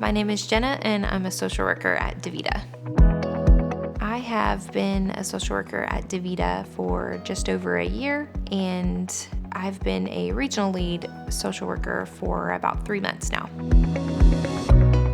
My name is Jena, and I'm a social worker at DaVita. I have been a social worker at DaVita for just over a year, and I've been a regional lead social worker for about 3 months now.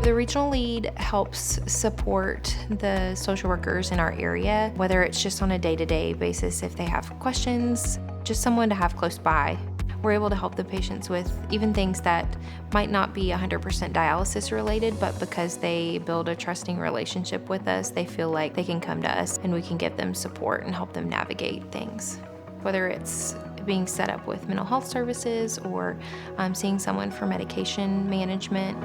The regional lead helps support the social workers in our area, whether it's just on a day-to-day basis if they have questions, just someone to have close by. We're able to help the patients with even things that might not be 100% dialysis related, but because they build a trusting relationship with us, they feel like they can come to us and we can give them support and help them navigate things. Whether it's being set up with mental health services or seeing someone for medication management.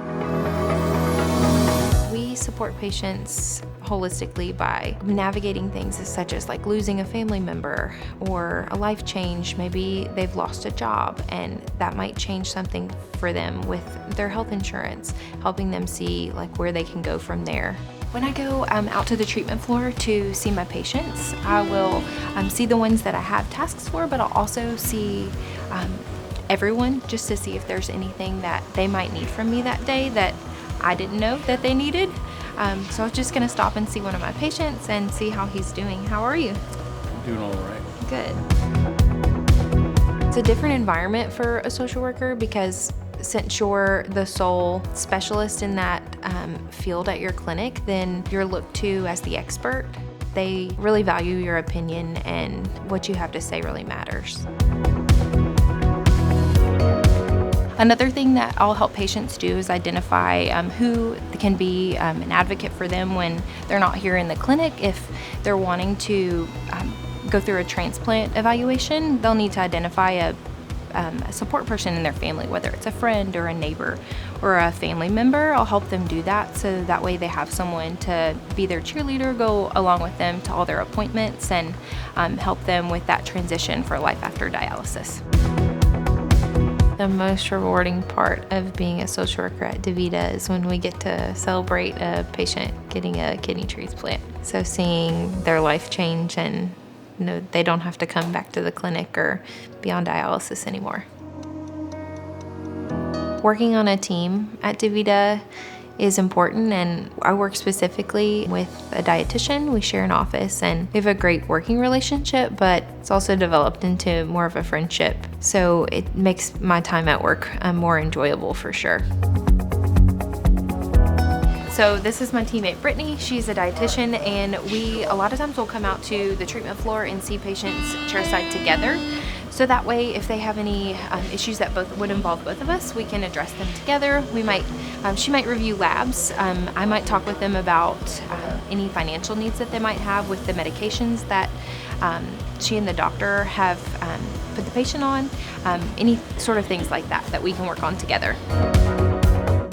We support patients holistically by navigating things such as like losing a family member or a life change. Maybe they've lost a job and that might change something for them with their health insurance, helping them see like where they can go from there. When I go out to the treatment floor to see my patients, I will see the ones that I have tasks for, but I'll also see everyone just to see if there's anything that they might need from me that day that I didn't know that they needed. So I was just gonna stop and see one of my patients and see how he's doing. How are you? Doing all right. Good. It's a different environment for a social worker because since you're the sole specialist in that field at your clinic, then you're looked to as the expert. They really value your opinion and what you have to say really matters. Another thing that I'll help patients do is identify who can be an advocate for them when they're not here in the clinic. If they're wanting to go through a transplant evaluation, they'll need to identify a support person in their family, whether it's a friend or a neighbor or a family member. I'll help them do that so that way they have someone to be their cheerleader, go along with them to all their appointments, and help them with that transition for life after dialysis. The most rewarding part of being a social worker at DaVita is when we get to celebrate a patient getting a kidney transplant. So seeing their life change and they don't have to come back to the clinic or be on dialysis anymore. Working on a team at DaVita is important, and I work specifically with a dietitian. We share an office and we have a great working relationship, but it's also developed into more of a friendship. So it makes my time at work more enjoyable for sure. So this is my teammate Brittany. She's a dietitian, and we a lot of times will come out to the treatment floor and see patients chairside together. So that way, if they have any issues that would involve both of us, we can address them together. She might review labs. I might talk with them about any financial needs that they might have with the medications that she and the doctor have put the patient on. Any sort of things like that we can work on together.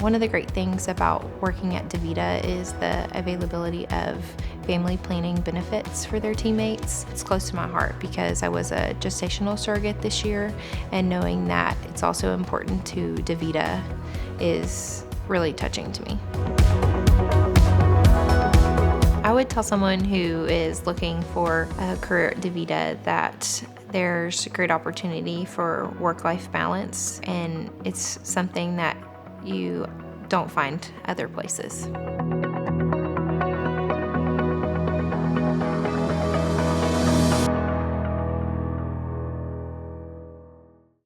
One of the great things about working at DaVita is the availability of family planning benefits for their teammates. It's close to my heart because I was a gestational surrogate this year, and knowing that it's also important to DaVita is really touching to me. I would tell someone who is looking for a career at DaVita that there's a great opportunity for work-life balance, and it's something that you don't find other places.